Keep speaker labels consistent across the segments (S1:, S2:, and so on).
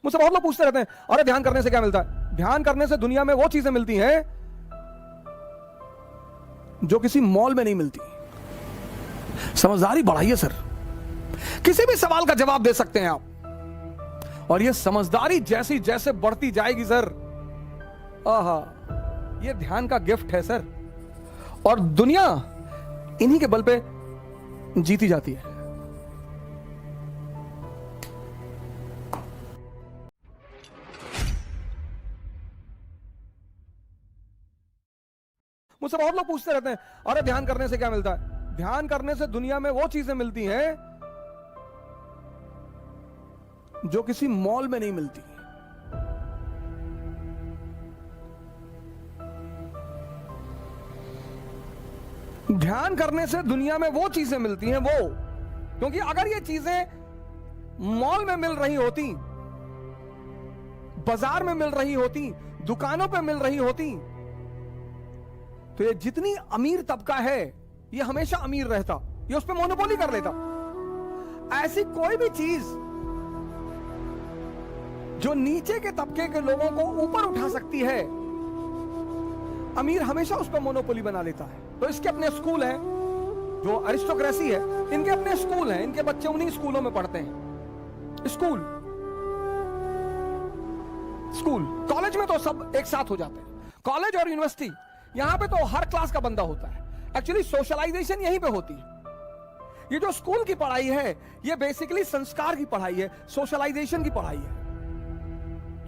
S1: मुझसे बहुत लोग पूछते रहते हैं, अरे ध्यान करने से क्या मिलता है? ध्यान करने से दुनिया में वो चीजें मिलती हैं जो किसी मॉल में नहीं मिलती। समझदारी बढ़ाइए सर, किसी भी सवाल का जवाब दे सकते हैं आप, और ये समझदारी जैसी जैसे बढ़ती जाएगी सर, आहा, ये ध्यान का गिफ्ट है सर, और दुनिया इन्हीं के बल पे जीती जाती है। मुझसे बहुत लोग पूछते रहते हैं, अरे ध्यान करने से क्या मिलता है? ध्यान करने से दुनिया में वो चीजें मिलती हैं जो किसी मॉल में नहीं मिलती। ध्यान करने से दुनिया में वो चीजें मिलती हैं वो, क्योंकि अगर ये चीजें मॉल में मिल रही होती, बाजार में मिल रही होती, दुकानों पे मिल रही होती, तो ये जितनी अमीर तबका है ये हमेशा अमीर रहता, ये उस पे मोनोपोली कर लेता। ऐसी कोई भी चीज जो नीचे के तबके के लोगों को ऊपर उठा सकती है, अमीर हमेशा उस पर मोनोपोली बना लेता है। तो इसके अपने स्कूल हैं, जो अरिस्टोक्रेसी है, इनके अपने स्कूल हैं, इनके बच्चे उन्हीं स्कूलों में पढ़ते हैं। स्कूल कॉलेज में तो सब एक साथ हो जाते हैं। कॉलेज और यूनिवर्सिटी, यहां पे तो हर क्लास का बंदा होता है। एक्चुअली सोशलाइजेशन यहीं पे होती है। ये जो स्कूल की पढ़ाई है, ये बेसिकली संस्कार की पढ़ाई है, सोशलाइजेशन की पढ़ाई है।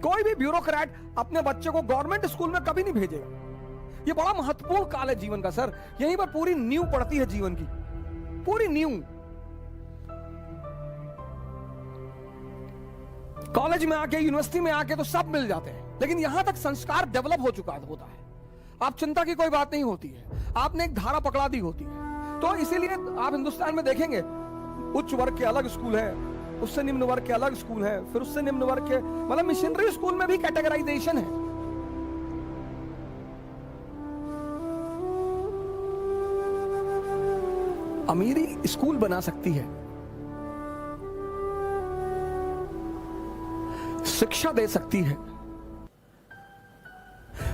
S1: कोई भी ब्यूरोक्रेट अपने बच्चे को गवर्नमेंट स्कूल में कभी नहीं भेजेगा। ये बड़ा महत्वपूर्ण काल है जीवन का सर, यहीं पर पूरी नींव पड़ती है जीवन की, पूरी नींव। कॉलेज में आके, यूनिवर्सिटी में आके तो सब मिल जाते हैं, लेकिन यहां तक संस्कार डेवलप हो चुका होता है। आप चिंता की कोई बात नहीं होती है, आपने एक धारा पकड़ा दी होती है। तो इसीलिए आप हिंदुस्तान में देखेंगे, उच्च वर्ग के अलग स्कूल है, उससे निम्न वर्ग के अलग स्कूल है, फिर उससे निम्न वर्ग के, मतलब मिशनरी स्कूल में भी कैटेगराइजेशन है। अमीरी स्कूल बना सकती है, शिक्षा दे सकती है।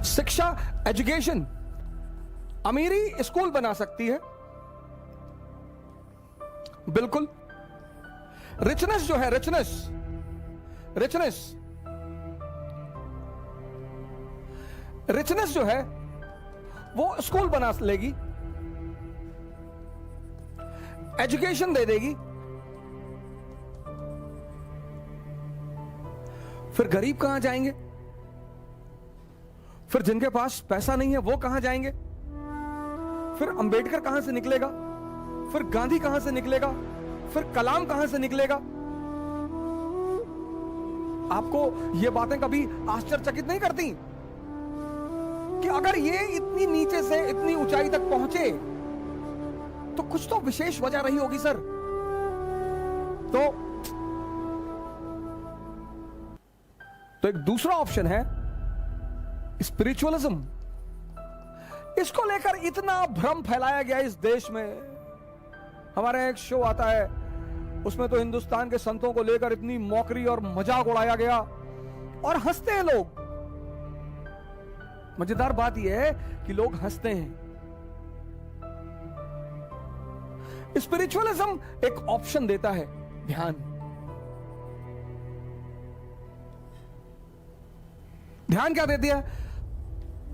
S1: शिक्षा, एजुकेशन, अमीरी स्कूल बना सकती है, बिल्कुल। रिचनेस जो है, रिचनेस जो है वो स्कूल बना लेगी, एजुकेशन दे देगी। फिर गरीब कहां जाएंगे? फिर जिनके पास पैसा नहीं है वो कहां जाएंगे? फिर अंबेडकर कहां से निकलेगा? फिर गांधी कहां से निकलेगा? फिर कलाम कहां से निकलेगा? आपको ये बातें कभी आश्चर्यचकित नहीं करती कि अगर ये इतनी नीचे से इतनी ऊंचाई तक पहुंचे तो कुछ तो विशेष वजह रही होगी सर। तो एक दूसरा ऑप्शन है स्पिरिचुअलिज्म। इसको लेकर इतना भ्रम फैलाया गया इस देश में। हमारे एक शो आता है, उसमें तो हिंदुस्तान के संतों को लेकर इतनी मौकरी और मजाक उड़ाया गया, और हंसते हैं लोग। मजेदार बात यह है कि लोग हंसते हैं। स्पिरिचुअलिज्म एक ऑप्शन देता है, ध्यान। ध्यान क्या दे दिया?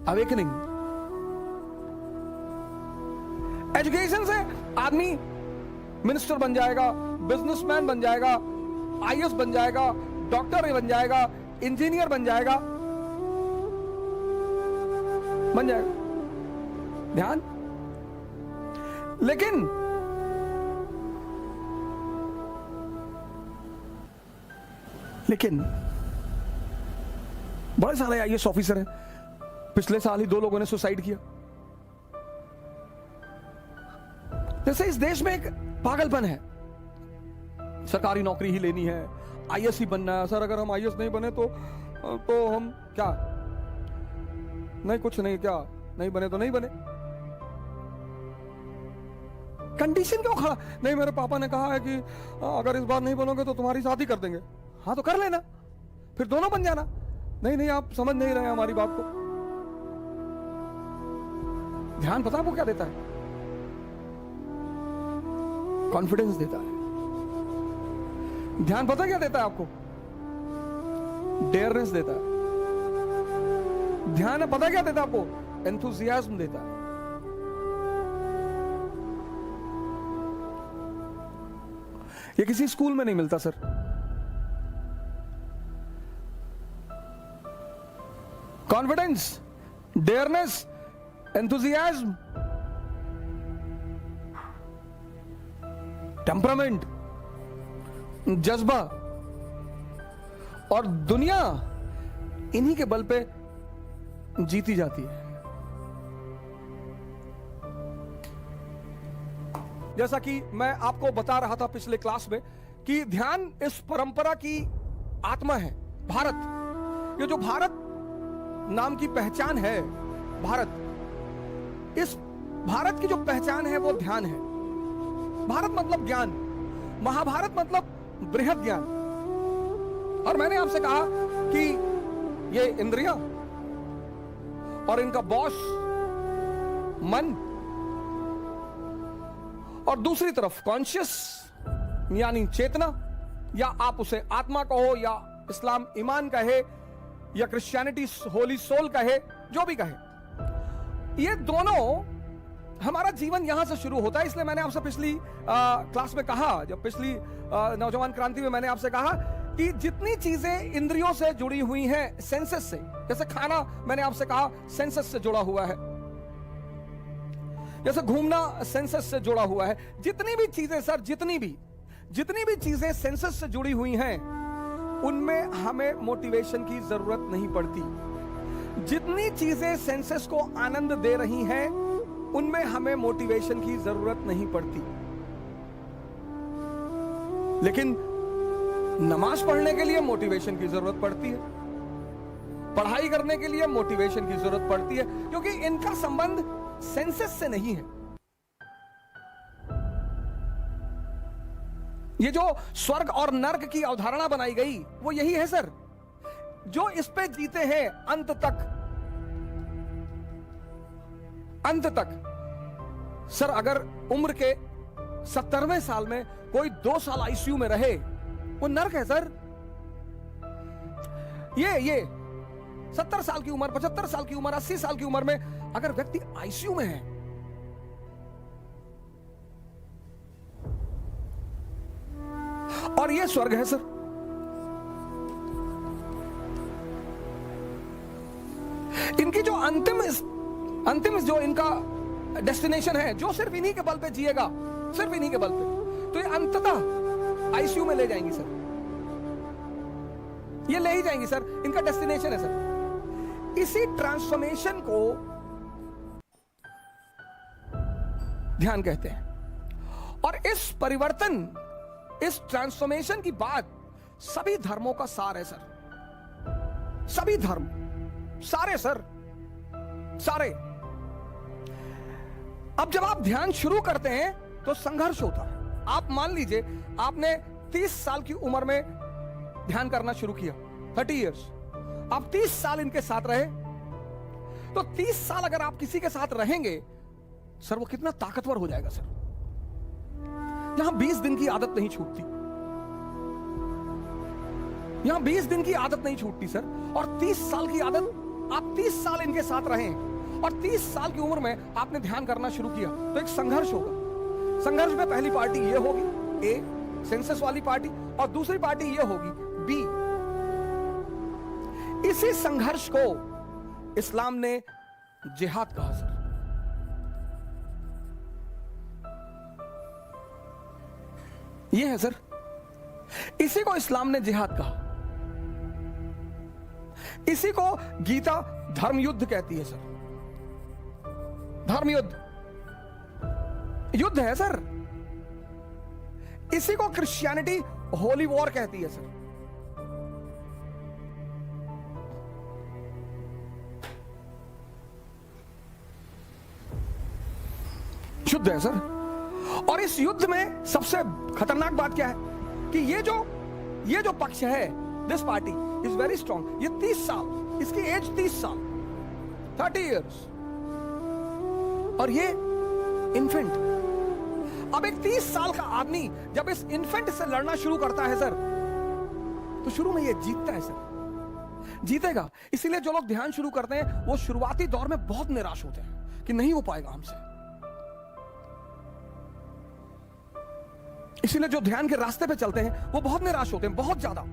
S1: अवेकनिंग। एजुकेशन से आदमी मिनिस्टर बन जाएगा, बिजनेसमैन बन जाएगा, आईएएस बन जाएगा, डॉक्टर बन जाएगा, इंजीनियर बन जाएगा, ध्यान। लेकिन बड़े सारे आईएएस ऑफिसर हैं, पिछले साल ही 2 लोगों ने सुसाइड किया। जैसे इस देश में एक पागलपन है, सरकारी नौकरी ही लेनी है, आईएएस ही बनना है। सर अगर हम आईएएस नहीं बने तो हम क्या नहीं, कुछ नहीं, क्या नहीं बने तो नहीं बने। कंडीशन क्यों खड़ा? नहीं, मेरे पापा ने कहा है कि अगर इस बार नहीं बनोगे तो तुम्हारी शादी कर देंगे। हाँ तो कर लेना, फिर दोनों बन जाना। नहीं नहीं, आप समझ नहीं रहे हमारी बात को। ध्यान पता आपको क्या देता है? कॉन्फिडेंस देता है। ध्यान पता क्या देता है आपको? डेयरनेस देता है। ध्यान पता क्या देता है आपको? एंथुसियाज्म देता है। ये किसी स्कूल में नहीं मिलता sir. Confidence, dearness, enthusiasm, temperament, जज्बा, और दुनिया इन्हीं के बल पे जीती जाती है। जैसा कि मैं आपको बता रहा था पिछले क्लास में कि ध्यान इस परंपरा की आत्मा है। भारत, ये जो भारत नाम की पहचान है, भारत, इस भारत की जो पहचान है वो ध्यान है। भारत मतलब ज्ञान, महाभारत मतलब बृहद ज्ञान। और मैंने आपसे कहा कि ये इंद्रियां और इनका बॉस मन, और दूसरी तरफ कॉन्शियस यानी चेतना, या आप उसे आत्मा कहो, या इस्लाम ईमान कहे, या क्रिश्चियनिटी होली सोल कहे, जो भी कहे, ये दोनों हमारा जीवन यहां से शुरू होता है। इसलिए मैंने आपसे पिछली क्लास में कहा, जब पिछली नौजवान क्रांति में मैंने आपसे कहा कि जितनी चीजें इंद्रियों से जुड़ी हुई हैं, सेंसेस से, जैसे खाना मैंने आपसे कहा सेंसेस से जुड़ा हुआ है, जैसे घूमना सेंसेस से जुड़ा हुआ है। जितनी भी चीजें सर, जितनी भी चीजें सेंसेस से जुड़ी हुई हैं, उनमें हमें मोटिवेशन की जरूरत नहीं पड़ती। जितनी चीजें सेंसेस को आनंद दे रही हैं, उनमें हमें मोटिवेशन की जरूरत नहीं पड़ती। लेकिन नमाज पढ़ने के लिए मोटिवेशन की जरूरत पड़ती है, पढ़ाई करने के लिए मोटिवेशन की जरूरत पड़ती है, क्योंकि इनका संबंध सेंसेस से नहीं है। ये जो स्वर्ग और नर्क की अवधारणा बनाई गई वो यही है सर। जो इस पे जीते हैं अंत तक। सर अगर उम्र के 70वें साल में कोई 2 साल आईसीयू में रहे, वो नर्क है सर। ये 70 साल की उम्र, 75 साल की उम्र, 80 साल की उम्र में अगर व्यक्ति आईसीयू में है, और ये स्वर्ग है सर। इनकी जो अंतिम जो इनका डेस्टिनेशन है, जो सिर्फ इन्हीं के बल पे जिएगा, सिर्फ इन्हीं के बल पे, तो ये अंततः आईसीयू में ले जाएंगी सर। ये ले ही जाएंगी सर, इनका डेस्टिनेशन है सर। इसी ट्रांसफॉर्मेशन को ध्यान कहते हैं। और इस परिवर्तन, इस ट्रांसफॉर्मेशन की बात सभी धर्मों का सार है सर। सभी धर्म, सारे सर, सारे। अब जब आप ध्यान शुरू करते हैं तो संघर्ष होता है। आप मान लीजिए आपने 30 साल की उम्र में ध्यान करना शुरू किया, 30 इयर्स। आप 30 साल इनके साथ रहे, तो 30 साल अगर आप किसी के साथ रहेंगे सर, वो कितना ताकतवर हो जाएगा सर। यहां 20 दिन की आदत नहीं छूटती, यहां 20 दिन की आदत नहीं छूटती सर। और 30 साल की आदत, आप 30 साल इनके साथ रहें और 30 साल की उम्र में आपने ध्यान करना शुरू किया, तो एक संघर्ष होगा। संघर्ष में पहली पार्टी ये होगी, ए, सेंसस वाली पार्टी, और दूसरी पार्टी ये होगी, बी। इसी संघर्ष को इस्लाम ने जिहाद कहा सर। ये है सर, इसी को इस्लाम ने जिहाद कहा। इसी को गीता धर्म युद्ध कहती है सर। धर्म युद्ध, युद्ध है सर। इसी को क्रिश्चियनिटी होली वॉर कहती है सर। युद्ध है सर। और इस युद्ध में सबसे खतरनाक बात क्या है कि ये जो पक्ष है, this party, is very strong. ये 30 साल, इसकी एज 30 साल, 30 इयर्स, और ये इन्फेंट। अब एक 30 साल का आदमी जब इस इन्फेंट से लड़ना शुरू करता है सर, तो शुरू में ये जीतता है सर, जीतेगा। इसीलिए जो लोग ध्यान शुरू करते हैं वो शुरुआती दौर में बहुत निराश होते हैं कि नहीं हो पाएगा हमसे। इसीलिए जो ध्यान के रास्ते पे चलते हैं वो बहुत निराश होते हैं, बहुत ज्यादा,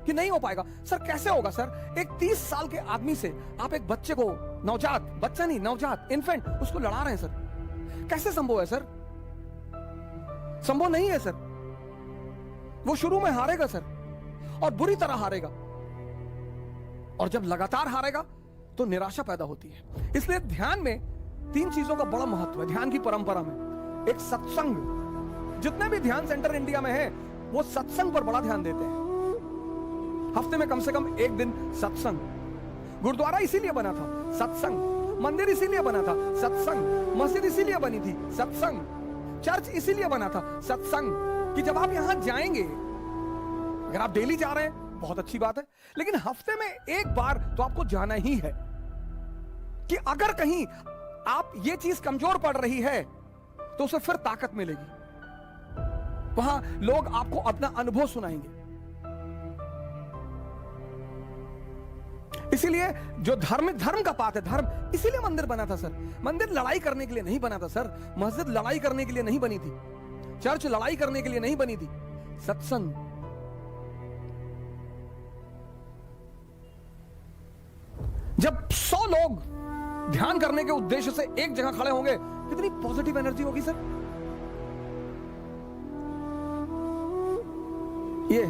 S1: कि नहीं हो पाएगा। सर कैसे होगा सर? एक 30 साल के आदमी से आप एक बच्चे को, नवजात, बच्चा नहीं, नवजात, इन्फेंट, उसको लड़ा रहे हैं सर। कैसे संभव है सर? संभव नहीं है सर। वो शुरू में हारेगा सर, और बुरी तरह हारेगा, और जब लगातार हारेगा तो निराशा पैदा होती है। इसलिए ध्यान में 3 चीजों का बड़ा महत्व है। ध्यान की परंपरा में एक सत्संग, जितने भी ध्यान सेंटर इंडिया में है वो सत्संग पर बड़ा ध्यान देते हैं। हफ्ते में कम से कम 1 दिन सत्संग। गुरुद्वारा इसीलिए बना था, सत्संग। मंदिर इसीलिए बना था, सत्संग। मस्जिद इसीलिए बनी थी, सत्संग। चर्च इसीलिए बना था, सत्संग। कि जब आप यहां जाएंगे, अगर आप डेली जा रहे हैं बहुत अच्छी बात है, लेकिन हफ्ते में 1 बार तो आपको जाना ही है। कि अगर कहीं आप ये चीज कमजोर पड़ रही है तो उसे फिर ताकत मिलेगी। वहां लोग आपको अपना अनुभव सुनाएंगे। इसीलिए जो धर्म का पाठ है, धर्म, इसीलिए मंदिर बना था सर। मंदिर लड़ाई करने के लिए नहीं बना था सर। मस्जिद लड़ाई करने के लिए नहीं बनी थी। चर्च लड़ाई करने के लिए नहीं बनी थी। सत्संग। जब 100 लोग ध्यान करने के उद्देश्य से एक जगह खड़े होंगे, कितनी पॉजिटिव एनर्जी होगी सर। ये